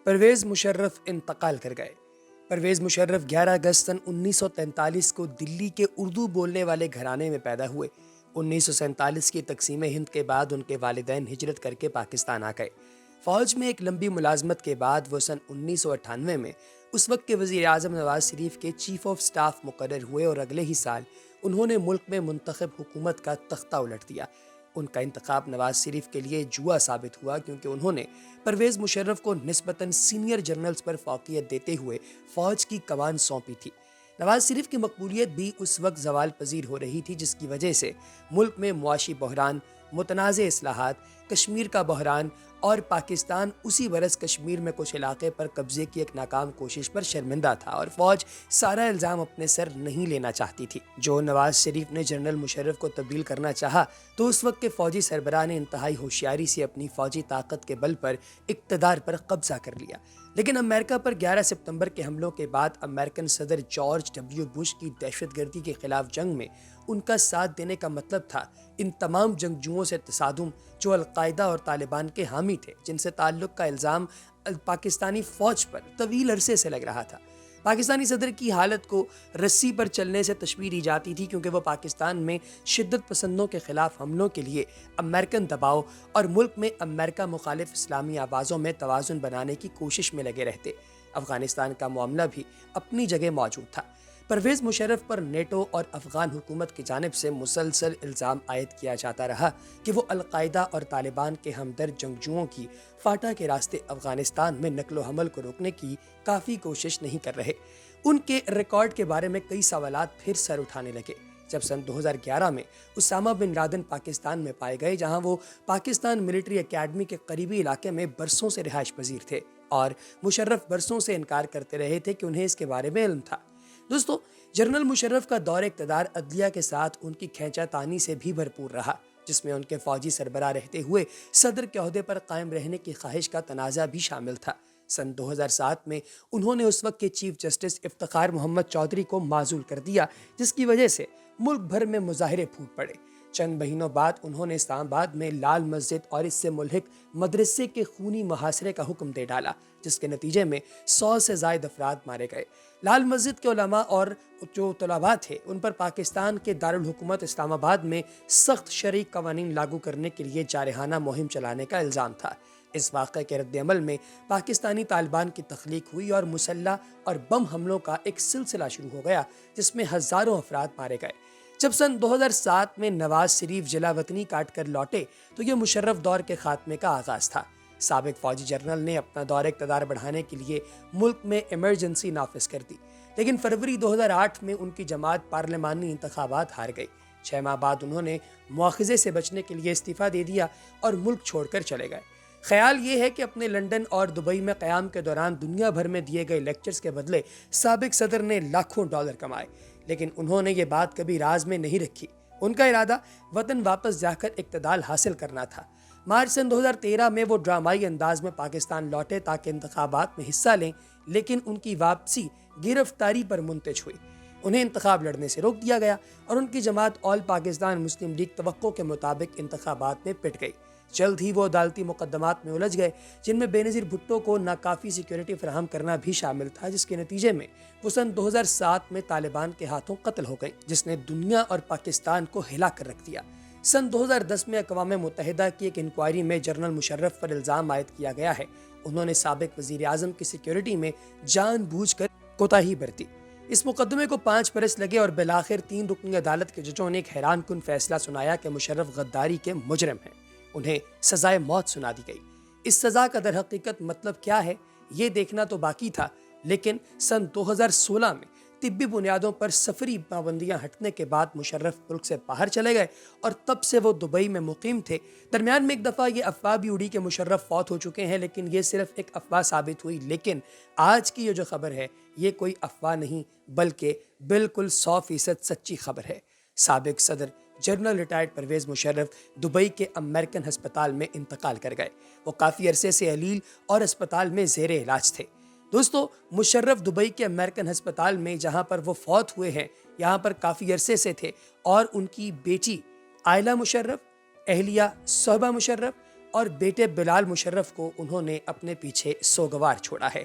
پرویز مشرف انتقال کر گئے۔ پرویز مشرف 11 اگست سن 1943 کو دلی کے اردو بولنے والے گھرانے میں پیدا ہوئے۔ 1947 کی تقسیم ہند کے بعد ان کے والدین ہجرت کر کے پاکستان آ گئے۔ فوج میں ایک لمبی ملازمت کے بعد وہ سن 1998 میں اس وقت کے وزیر اعظم نواز شریف کے چیف آف سٹاف مقرر ہوئے اور اگلے ہی سال انہوں نے ملک میں منتخب حکومت کا تختہ الٹ دیا۔ ان کا انتخاب نواز شریف کے لیے جوا ثابت ہوا، کیونکہ انہوں نے پرویز مشرف کو نسبتاً سینئر جنرلز پر فوقیت دیتے ہوئے فوج کی کمان سونپی تھی۔ نواز شریف کی مقبولیت بھی اس وقت زوال پذیر ہو رہی تھی، جس کی وجہ سے ملک میں معاشی بحران، متنازع اصلاحات، کشمیر کا بحران اور پاکستان اسی برس کشمیر میں کچھ علاقے پر قبضے کی ایک ناکام کوشش پر شرمندہ تھا، اور فوج سارا الزام اپنے سر نہیں لینا چاہتی تھی۔ جو نواز شریف نے جنرل مشرف کو تبدیل کرنا چاہا تو اس وقت کے فوجی سربراہ نے انتہائی ہوشیاری سے اپنی فوجی طاقت کے بل پر اقتدار پر قبضہ کر لیا۔ لیکن امریکہ پر 11 ستمبر کے حملوں کے بعد امریکن صدر جارج ڈبلیو بش کی دہشت گردی کے خلاف جنگ میں ان کا ساتھ دینے کا مطلب تھا ان تمام جنگجوؤں سے تصادم جو القاعدہ اور طالبان کے حامی تھے، جن سے تعلق کا الزام پاکستانی فوج پر طویل عرصے سے لگ رہا تھا۔ پاکستانی صدر کی حالت کو رسی پر چلنے سے تشبیہ دی جاتی تھی، کیونکہ وہ پاکستان میں شدت پسندوں کے خلاف حملوں کے لیے امریکن دباؤ اور ملک میں امریکہ مخالف اسلامی آوازوں میں توازن بنانے کی کوشش میں لگے رہتے۔ افغانستان کا معاملہ بھی اپنی جگہ موجود تھا۔ پرویز مشرف پر نیٹو اور افغان حکومت کی جانب سے مسلسل الزام عائد کیا جاتا رہا کہ وہ القاعدہ اور طالبان کے ہمدرد جنگجوؤں کی فاٹا کے راستے افغانستان میں نقل و حمل کو روکنے کی کافی کوشش نہیں کر رہے۔ ان کے ریکارڈ کے بارے میں کئی سوالات پھر سر اٹھانے لگے جب سن 2011 میں اسامہ بن لادن پاکستان میں پائے گئے، جہاں وہ پاکستان ملٹری اکیڈمی کے قریبی علاقے میں برسوں سے رہائش پذیر تھے، اور مشرف برسوں سے انکار کرتے رہے تھے کہ انہیں اس کے بارے میں علم تھا۔ دوستو، جنرل مشرف کا دور اقتدار عدلیہ کے ساتھ ان کی کھینچا تانی سے بھی بھرپور رہا، جس میں ان کے فوجی سربراہ رہتے ہوئے صدر کے عہدے پر قائم رہنے کی خواہش کا تنازع بھی شامل تھا۔ سن 2007 میں انہوں نے اس وقت کے چیف جسٹس افتخار محمد چودھری کو معزول کر دیا، جس کی وجہ سے ملک بھر میں مظاہرے پھوٹ پڑے۔ چند مہینوں بعد انہوں نے اسلام آباد میں لال مسجد اور اس سے ملحق مدرسے کے خونی محاصرے کا حکم دے ڈالا، جس کے نتیجے میں 100 سے زائد افراد مارے گئے۔ لال مسجد کے علماء اور جو طلباء تھے ان پر پاکستان کے دارالحکومت اسلام آباد میں سخت شرعی قوانین لاگو کرنے کے لیے جارحانہ مہم چلانے کا الزام تھا۔ اس واقعے کے رد عمل میں پاکستانی طالبان کی تخلیق ہوئی اور مسلح اور بم حملوں کا ایک سلسلہ شروع ہو گیا، جس میں ہزاروں افراد مارے گئے۔ جب سن 2007 میں نواز شریف جلا وطنی کاٹ کر لوٹے تو یہ مشرف دور کے خاتمے کا آغاز تھا۔ سابق فوجی جنرل نے اپنا دور اقتدار بڑھانے کے لیے ملک میں ایمرجنسی نافذ کر دی، لیکن فروری 2008 میں ان کی جماعت پارلیمانی انتخابات ہار گئی۔ 6 ماہ بعد انہوں نے مواخذے سے بچنے کے لیے استعفیٰ دے دیا اور ملک چھوڑ کر چلے گئے۔ خیال یہ ہے کہ اپنے لندن اور دبئی میں قیام کے دوران دنیا بھر میں دیے گئے لیکچرز کے بدلے سابق صدر نے لاکھوں ڈالر کمائے، لیکن انہوں نے یہ بات کبھی راز میں نہیں رکھی۔ ان کا ارادہ وطن واپس جا کر اقتدار حاصل کرنا تھا۔ مارچ سن 2013 میں وہ ڈرامائی انداز میں پاکستان لوٹے تاکہ انتخابات میں حصہ لیں، لیکن ان کی واپسی گرفتاری پر منتج ہوئی۔ انہیں انتخاب لڑنے سے روک دیا گیا اور ان کی جماعت آل پاکستان مسلم لیگ توقع کے مطابق انتخابات میں پٹ گئی۔ جلد ہی وہ عدالتی مقدمات میں الجھ گئے، جن میں بےنظیر بھٹو کو ناکافی سیکیورٹی فراہم کرنا بھی شامل تھا، جس کے نتیجے میں وہ سن 2007 میں طالبان کے ہاتھوں قتل ہو گئیں، جس نے دنیا اور پاکستان کو ہلا کر رکھ دیا۔ سن 2010 میں اقوام متحدہ کی ایک انکوائری میں جنرل مشرف پر الزام عائد کیا گیا ہے انہوں نے سابق وزیر اعظم کی سیکیورٹی میں جان بوجھ کر کوتاہی برتی۔ اس مقدمے کو 5 برس لگے اور بالآخر 3 رکنی عدالت کے ججوں نے ایک حیران کن فیصلہ سنایا کہ مشرف غداری کے مجرم ہیں۔ انہیں سزائے موت سنا دی گئی۔ اس سزا کا در حقیقت مطلب کیا ہے یہ دیکھنا تو باقی تھا، لیکن سن 2016 میں طبی بنیادوں پر سفری پابندیاں ہٹنے کے بعد مشرف ملک سے باہر چلے گئے اور تب سے وہ دبئی میں مقیم تھے۔ درمیان میں ایک دفعہ یہ افواہ بھی اڑی کہ مشرف فوت ہو چکے ہیں، لیکن یہ صرف ایک افواہ ثابت ہوئی۔ لیکن آج کی یہ جو خبر ہے یہ کوئی افواہ نہیں بلکہ بالکل 100% سچی خبر ہے۔ سابق صدر general retired Pervez Musharraf Dubai کے امریکن ہسپتال میں انتقال کر گئے۔ وہ کافی عرصے سے علیل اور اسپتال میں زیر علاج تھے۔ دوستو، مشرف دبئی کے امریکن ہسپتال میں جہاں پر وہ فوت ہوئے ہیں یہاں پر کافی عرصے سے تھے، اور ان کی بیٹی عائلہ مشرف، اہلیہ صحبہ مشرف اور بیٹے بلال مشرف کو انہوں نے اپنے پیچھے سوگوار چھوڑا ہے۔